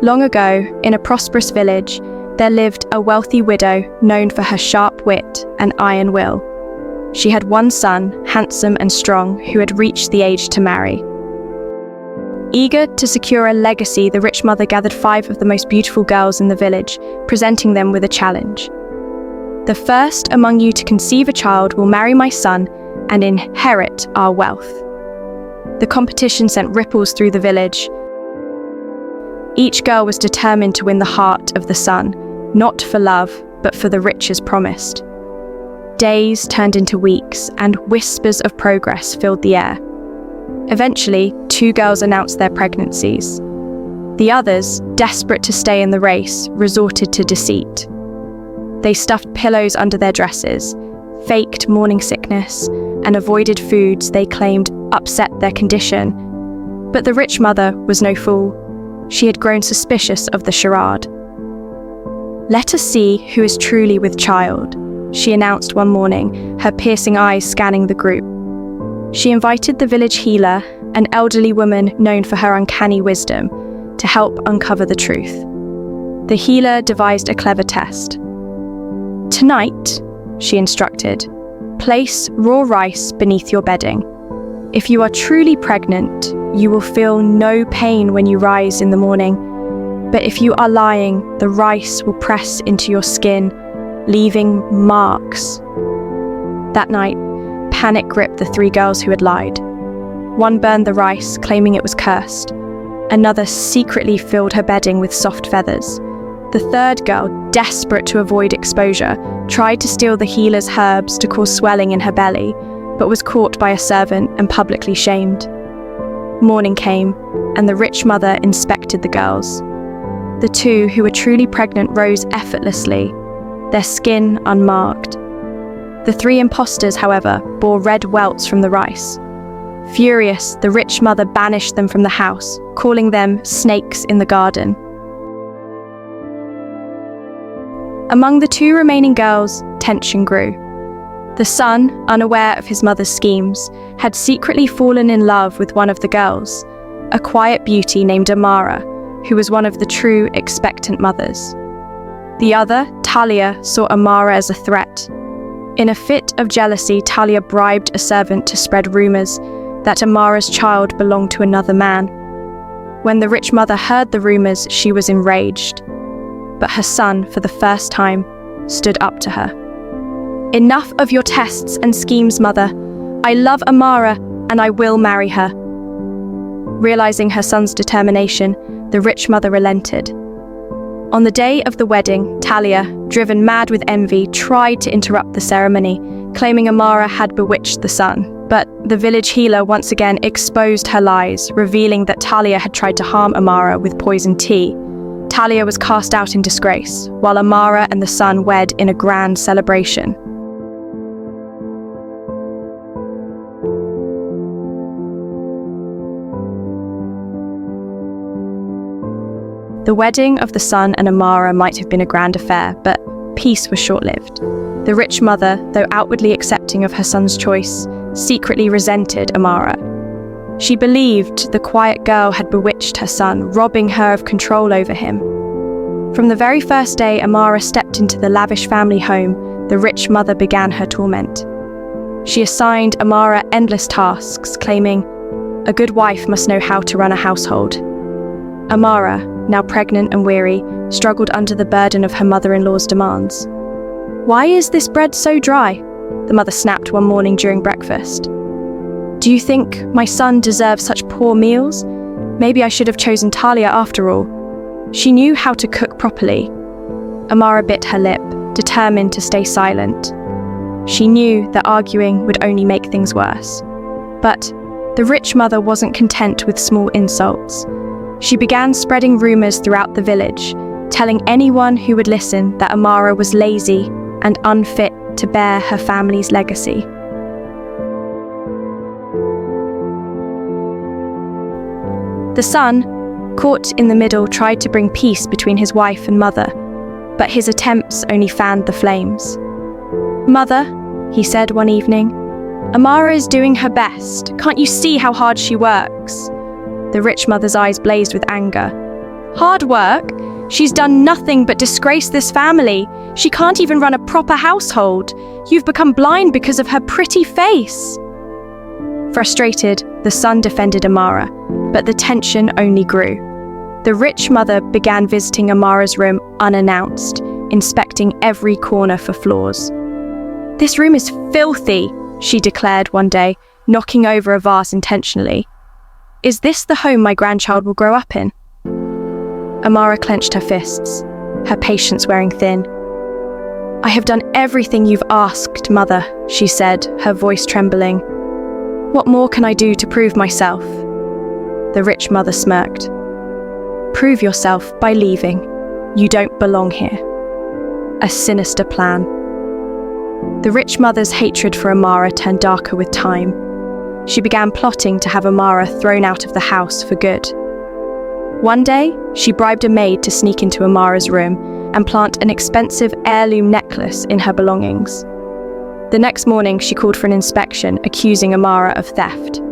Long ago, in a prosperous village, there lived a wealthy widow known for her sharp wit and iron will. She had one son, handsome and strong, who had reached the age to marry. Eager to secure a legacy, the rich mother gathered 5 of the most beautiful girls in the village, presenting them with a challenge. The first among you to conceive a child will marry my son and inherit our wealth. The competition sent ripples through the village. Each girl was determined to win the heart of the son, not for love, but for the riches promised. Days turned into weeks, and whispers of progress filled the air. Eventually, 2 girls announced their pregnancies. The others, desperate to stay in the race, resorted to deceit. They stuffed pillows under their dresses, faked morning sickness, and avoided foods they claimed upset their condition. But the rich mother was no fool. She had grown suspicious of the charade. "Let us see who is truly with child," she announced one morning, her piercing eyes scanning the group. She invited the village healer, an elderly woman known for her uncanny wisdom, to help uncover the truth. The healer devised a clever test. "Tonight," she instructed, "place raw rice beneath your bedding. If you are truly pregnant, you will feel no pain when you rise in the morning. But if you are lying, the rice will press into your skin, leaving marks." That night, panic gripped the 3 girls who had lied. One burned the rice, claiming it was cursed. Another secretly filled her bedding with soft feathers. The 3rd girl, desperate to avoid exposure, tried to steal the healer's herbs to cause swelling in her belly, but was caught by a servant and publicly shamed. Morning came, and the rich mother inspected the girls. The 2 who were truly pregnant rose effortlessly, their skin unmarked. The 3 impostors, however, bore red welts from the rice. Furious, the rich mother banished them from the house, calling them snakes in the garden. Among the 2 remaining girls, tension grew. The son, unaware of his mother's schemes, had secretly fallen in love with one of the girls, a quiet beauty named Amara, who was one of the true expectant mothers. The other, Talia, saw Amara as a threat. In a fit of jealousy, Talia bribed a servant to spread rumors that Amara's child belonged to another man. When the rich mother heard the rumors, she was enraged. But her son, for the first time, stood up to her. "Enough of your tests and schemes, mother. I love Amara, and I will marry her." Realizing her son's determination, the rich mother relented. On the day of the wedding, Talia, driven mad with envy, tried to interrupt the ceremony, claiming Amara had bewitched the son. But the village healer once again exposed her lies, revealing that Talia had tried to harm Amara with poisoned tea. Talia was cast out in disgrace, while Amara and the son wed in a grand celebration. The wedding of the son and Amara might have been a grand affair, but peace was short-lived. The rich mother, though outwardly accepting of her son's choice, secretly resented Amara. She believed the quiet girl had bewitched her son, robbing her of control over him. From the very first day Amara stepped into the lavish family home, the rich mother began her torment. She assigned Amara endless tasks, claiming, "A good wife must know how to run a household." Amara, now pregnant and weary, struggled under the burden of her mother-in-law's demands. "Why is this bread so dry?" the mother snapped one morning during breakfast. "Do you think my son deserves such poor meals? Maybe I should have chosen Talia after all. She knew how to cook properly." Amara bit her lip, determined to stay silent. She knew that arguing would only make things worse. But the rich mother wasn't content with small insults. She began spreading rumors throughout the village, telling anyone who would listen that Amara was lazy and unfit to bear her family's legacy. The son, caught in the middle, tried to bring peace between his wife and mother, but his attempts only fanned the flames. "Mother," he said one evening, "Amara is doing her best. Can't you see how hard she works?" The rich mother's eyes blazed with anger. Hard work? She's done nothing but disgrace this family. She can't even run a proper household. You've become blind because of her pretty face." Frustrated, the son defended Amara, but the tension only grew. The rich mother began visiting Amara's room unannounced, inspecting every corner for flaws. "This room is filthy," she declared one day, knocking over a vase intentionally. "Is this the home my grandchild will grow up in?" Amara clenched her fists, her patience wearing thin. "I have done everything you've asked, Mother," she said, her voice trembling. "What more can I do to prove myself?" The rich mother smirked. "Prove yourself by leaving. You don't belong here." A sinister plan. The rich mother's hatred for Amara turned darker with time. She began plotting to have Amara thrown out of the house for good. One day, she bribed a maid to sneak into Amara's room and plant an expensive heirloom necklace in her belongings. The next morning, she called for an inspection, accusing Amara of theft.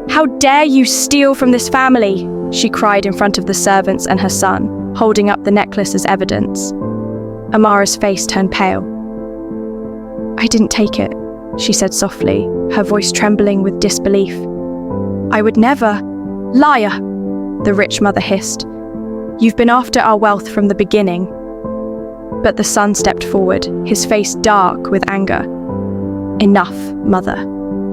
"How dare you steal from this family?" she cried in front of the servants and her son, holding up the necklace as evidence. Amara's face turned pale. "I didn't take it," she said softly, her voice trembling with disbelief. "I would never." "Liar!" the rich mother hissed. "You've been after our wealth from the beginning." But the son stepped forward, his face dark with anger. "Enough, Mother.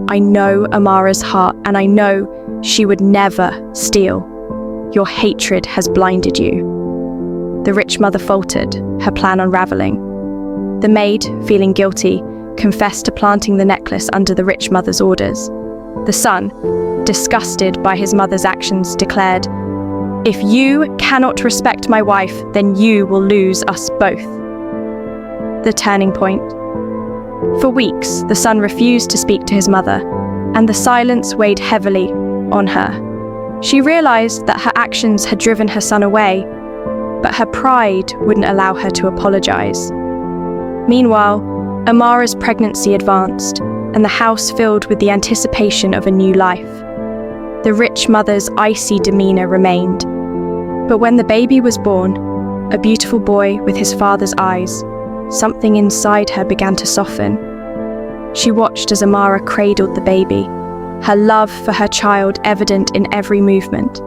I know Amara's heart, and I know she would never steal. Your hatred has blinded you." The rich mother faltered, her plan unraveling. The maid, feeling guilty, confessed to planting the necklace under the rich mother's orders. The son, disgusted by his mother's actions, declared, "If you cannot respect my wife, then you will lose us both." The turning point. For weeks, the son refused to speak to his mother, and the silence weighed heavily on her. She realized that her actions had driven her son away, but her pride wouldn't allow her to apologize. Meanwhile, Amara's pregnancy advanced, and the house filled with the anticipation of a new life. The rich mother's icy demeanor remained, but when the baby was born, a beautiful boy with his father's eyes, something inside her began to soften. She watched as Amara cradled the baby, her love for her child evident in every movement.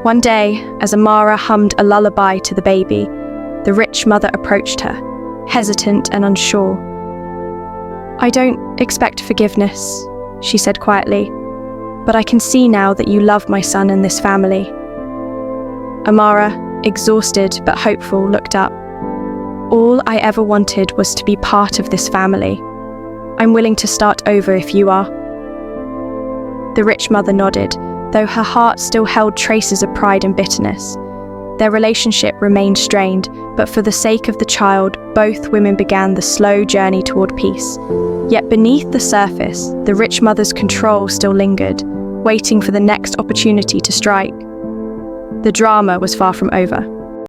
One day, as Amara hummed a lullaby to the baby, the rich mother approached her, hesitant and unsure. "I don't expect forgiveness," she said quietly, "but I can see now that you love my son and this family." Amara, exhausted but hopeful, looked up. "All I ever wanted was to be part of this family. I'm willing to start over if you are." The rich mother nodded, though her heart still held traces of pride and bitterness. Their relationship remained strained, but for the sake of the child, both women began the slow journey toward peace. Yet beneath the surface, the rich mother's control still lingered, waiting for the next opportunity to strike. The drama was far from over.